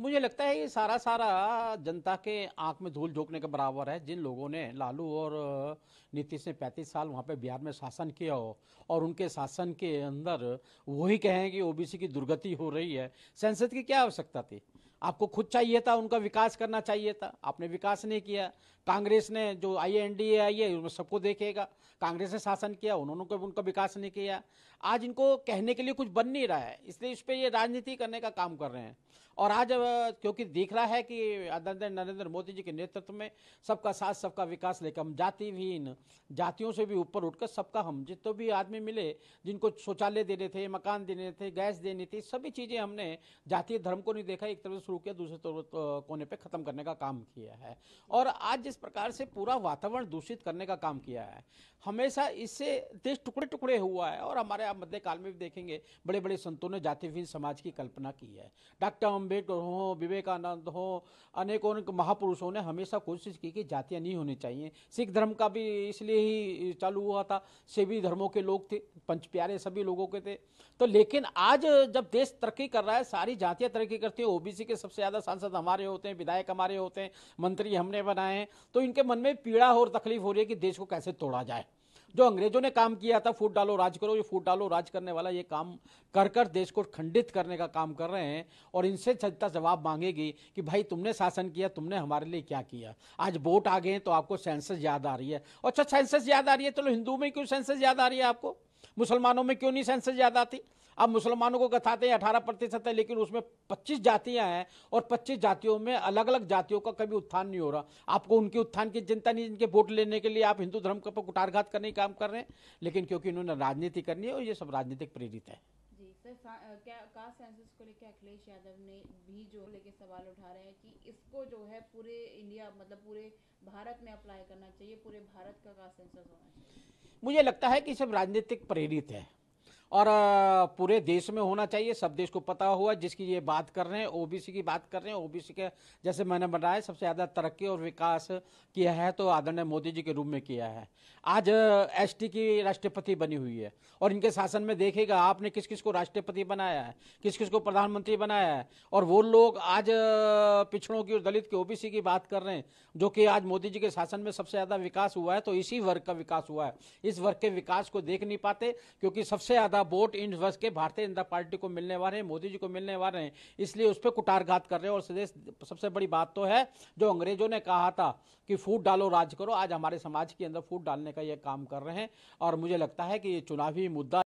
मुझे लगता है ये सारा सारा जनता के आंख में धूल झोंकने के बराबर है। जिन लोगों ने लालू और नीतीश ने 35 साल वहाँ पे बिहार में शासन किया हो और उनके शासन के अंदर वही कहें कि ओबीसी की दुर्गति हो रही है, संसद की क्या आवश्यकता थी? आपको खुद चाहिए था, उनका विकास करना चाहिए था, आपने विकास नहीं किया। कांग्रेस ने जो आई एनडीए आई है उसमें सबको देखेगा, कांग्रेस ने शासन किया, उन्होंने उनका विकास नहीं किया। आज इनको कहने के लिए कुछ बन नहीं रहा है, इसलिए इस पर ये राजनीति करने का काम कर रहे हैं। और आज क्योंकि दिख रहा है कि आदरणीय नरेंद्र मोदी जी के नेतृत्व में सबका साथ सबका विकास लेकर हम जाति विहीन, जातियों से भी ऊपर उठकर सबका हम, जितने भी आदमी मिले जिनको शौचालय देने थे, मकान देने थे, गैस देनी थी, सभी चीज़ें हमने जातीय धर्म को नहीं देखा, एक तरफ से शुरू किया, दूसरे तरफ कोने पे खत्म करने का काम किया है। और आज जिस प्रकार से पूरा वातावरण दूषित करने का काम किया है, हमेशा इससे देश टुकड़े टुकड़े हुआ है। और हमारे आप मध्यकाल में भी देखेंगे बड़े बड़े संतों ने जाति विहीन समाज की कल्पना की है। डॉक्टर अम्बेडकर हो, विवेकानंद हो, अनेकों महापुरुषों ने हमेशा कोशिश की कि जातियां नहीं होनी चाहिए। सिख धर्म का भी इसलिए ही चालू हुआ था, सभी धर्मों के लोग थे, पंच प्यारे सभी लोगों के थे। तो लेकिन आज जब देश तरक्की कर रहा है, सारी जातियां तरक्की करती है, ओबीसी के सबसे ज्यादा सांसद हमारे होते हैं, विधायक हमारे होते हैं, मंत्री हमने बनाए हैं, तो इनके मन में पीड़ा और तकलीफ हो रही है कि देश को कैसे तोड़ा जाए। जो अंग्रेजों ने काम किया था फूट डालो राज करो, ये फूट डालो राज करने वाला ये काम कर कर देश को खंडित करने का काम कर रहे हैं। और इनसे जनता जवाब मांगेगी कि भाई तुमने शासन किया, तुमने हमारे लिए क्या किया। आज वोट आ गए तो आपको सेंसस याद आ रही है। अच्छा, सेंसस याद आ रही है, चलो हिंदू में क्यों सेंसस याद आ रही है आपको, मुसलमानों में क्यों नहीं सेंसस याद आती? अब मुसलमानों को बताते हैं 18% है, लेकिन उसमें 25 जातियां हैं और 25 जातियों में अलग अलग जातियों का कभी उत्थान नहीं हो रहा। आपको उनके उत्थान की चिंता नहीं, जिनके वोट लेने के लिए आप हिंदू धर्म का कुटारघात करने का काम कर रहे हैं। लेकिन क्योंकि इन्होंने राजनीति करनी है और ये सब राजनीतिक प्रेरित है। जी सर, क्या कास्ट सेंसस को लेकर अखिलेश यादव ने भी जो लेके सवाल उठा रहे हैं कि इसको जो है पूरे इंडिया मतलब पूरे भारत में अप्लाई करना चाहिए, पूरे भारत का कास्ट सेंसस होना चाहिए। मुझे लगता है कि सब राजनीतिक प्रेरित है और पूरे देश में होना चाहिए, सब देश को पता हुआ। जिसकी ये बात कर रहे हैं, ओबीसी की बात कर रहे हैं, ओबीसी के जैसे मैंने बताया सबसे ज़्यादा तरक्की और विकास किया है तो आदरणीय मोदी जी के रूप में किया है। आज एसटी की राष्ट्रपति बनी हुई है और इनके शासन में देखेगा आपने किस किस को राष्ट्रपति बनाया है, किस किस को प्रधानमंत्री बनाया है। और वो लोग आज पिछड़ों की और दलित की, ओबीसी की बात कर रहे हैं, जो कि आज मोदी जी के शासन में सबसे ज़्यादा विकास हुआ है, तो इसी वर्ग का विकास हुआ है। इस वर्ग के विकास को देख नहीं पाते क्योंकि सबसे ज़्यादा वोट इन वर्ष के भारतीय जनता पार्टी को मिलने वाले हैं, मोदी जी को मिलने वाले हैं, इसलिए उस पर कुटारघात कर रहे हैं। और सबसे बड़ी बात तो है, जो अंग्रेजों ने कहा था कि फूट डालो राज करो, आज हमारे समाज के अंदर फूट डालने का ये काम कर रहे हैं। और मुझे लगता है कि ये चुनावी मुद्दा